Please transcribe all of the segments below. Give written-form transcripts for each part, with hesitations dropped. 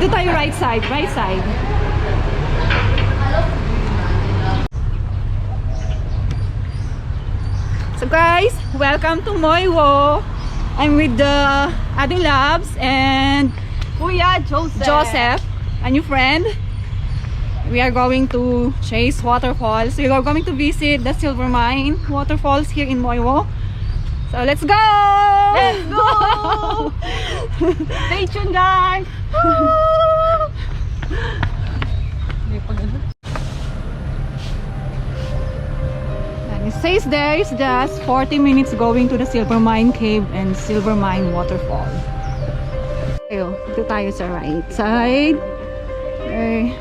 Dito tayo right side, right side. So guys, welcome to Mui Wo. I'm with the ating labs and Kuya Joseph, a new friend. We are going to chase waterfalls. We are going to visit the Silvermine Waterfalls here in Mui Wo. So let's go! Let's go! Stay tuned, guys! And it says there is just 40 minutes going to the Silvermine Cave and Silvermine Waterfall. Ayo, dito tayo sa right side. Okay.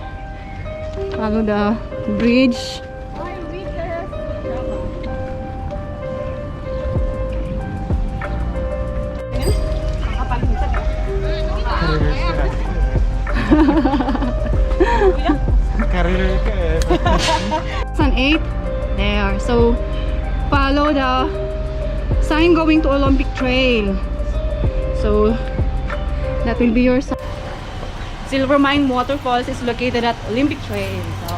Follow the bridge. Sun 8 there. So follow the sign going to Olympic Trail. So that will be your sign. Silvermine Waterfalls is located at Olympic Trail. So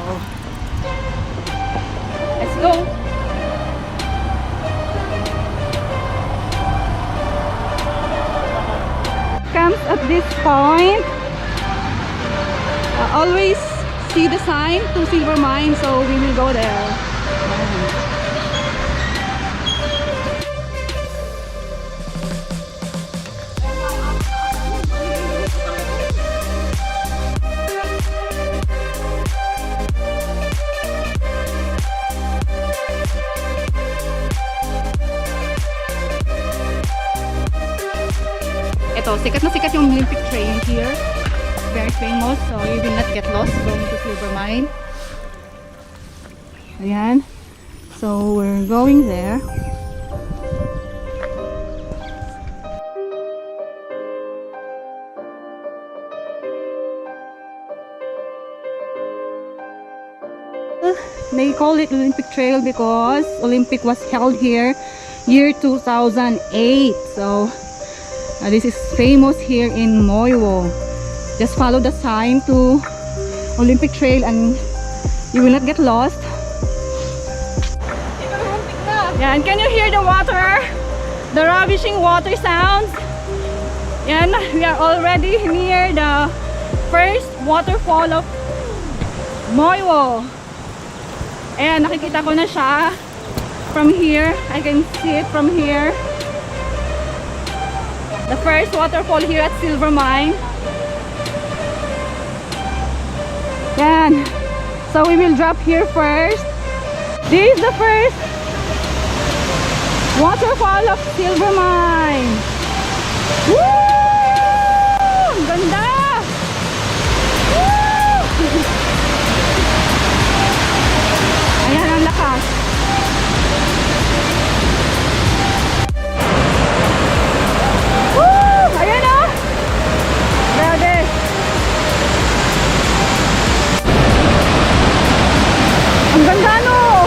let's go. Comes at this point. Always see the sign to Silvermine, so we will go there. Ito, sikat na sikat yung Olympic Trail here. Very famous, so you will not get lost going to Silvermine. Ayan. So we're going there. They call it Olympic Trail because Olympic was held here year 2008. So this is famous here in Mui Wo. Just follow the sign to Olympic Trail and you will not get lost. Yeah, and can you hear the water? The ravishing water sounds. Yan, we are already near the first waterfall of Mui Wo. Ayan, nakikita ko na siya from here. I can see it from here. The first waterfall here at Silvermine. Yan. So we will drop here first. This is the first waterfall of Silvermine. Woo! Ang ganda! Woo! Ayan ang lakas. Woo! Ayan o! Grabe! Ang ganda no!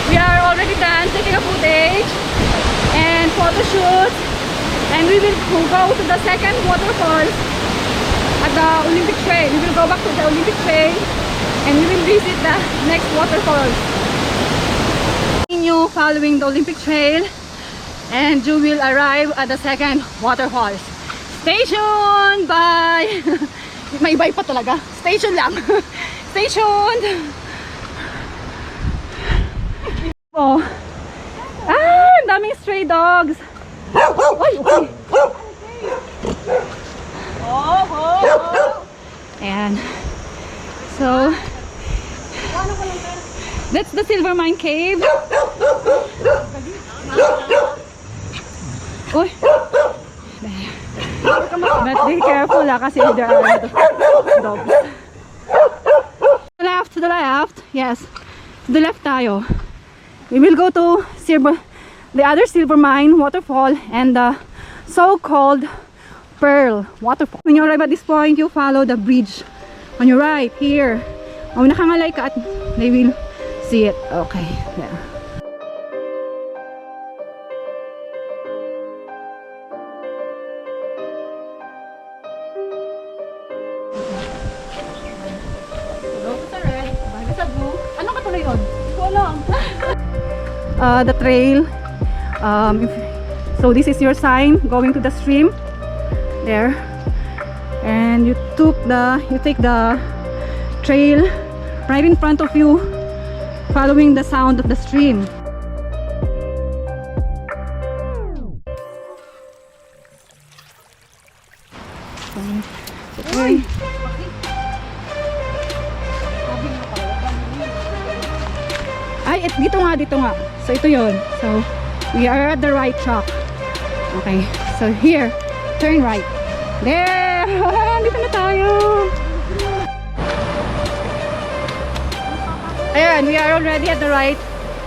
We are already done taking a footage and photo shoot, and we will go to the second waterfall at the Olympic Trail. We will go back to the Olympic Trail and we will visit the next waterfalls. Continue following the Olympic Trail and you will arrive at the second waterfalls. Stay tuned! Bye! May bye pa talaga. Stay tuned lang. Stay tuned! Oh. Ah! Ang daming stray dogs! Oy! Okay. Ayan. So, that's the Silvermine Cave. Uy! But be careful kasi there are a lot of dogs. To the left, yes. To the left tayo. We will go to the other Silvermine Waterfall and the so-called Pearl Waterfall. When you arrive at this point, you follow the bridge on your right here. Kung nakangalay ka at they will see it. Okay, there. the trail. So this is your sign going to the stream there, and you take the trail right in front of you, following the sound of the stream. Okay. Ay, dito nga. So ito yun. So we are at the right track. Okay, so here, turn right. There! Dito na tayo. Ayan, we are already at the right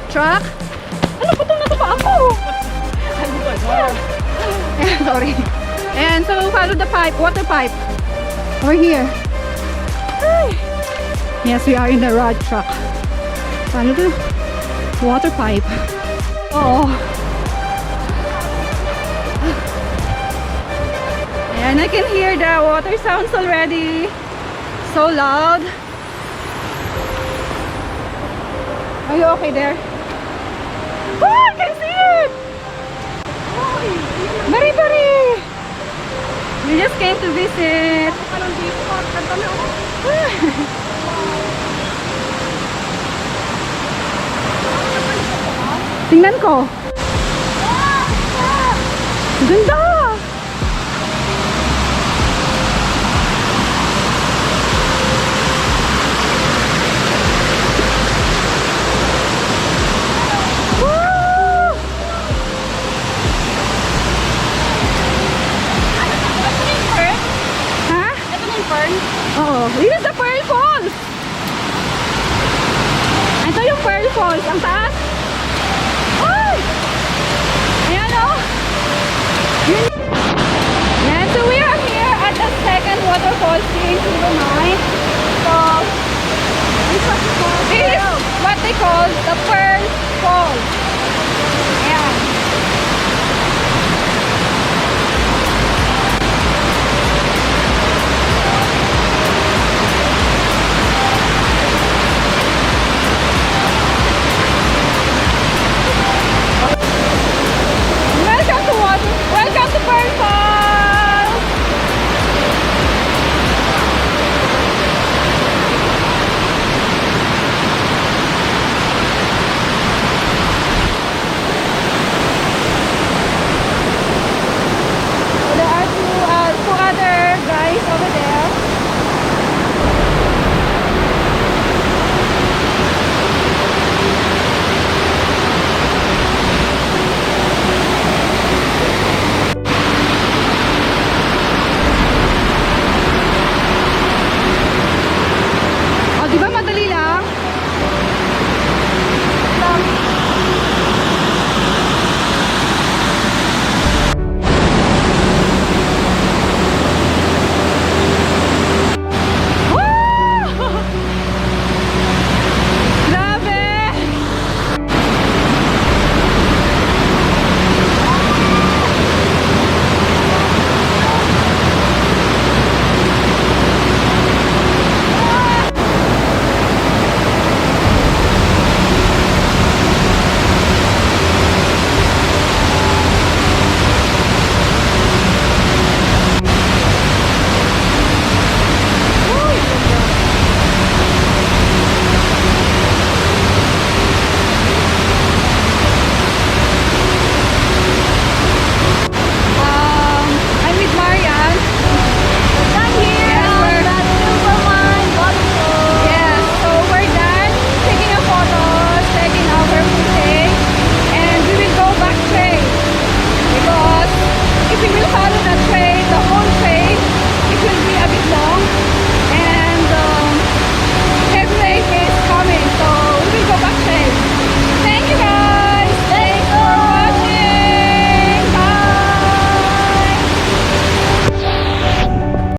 track. Ano po itong natapa ako? Sorry. And so follow the pipe, water pipe. Over here. Ay. Yes, we are in the right track. Follow the water pipe. Oh. And I can hear the water sounds already. So loud. Are you okay there? Oh, I can see it! Bari! We just came to visit. Tingnan ko. Ganda! Oh, this is the Pearl Falls. Ito yung Pearl Falls. Ang taas. Ay! Ayan o. Yeah, so we are here at the second waterfall here in Silvermine. So, this is what they call the Pearl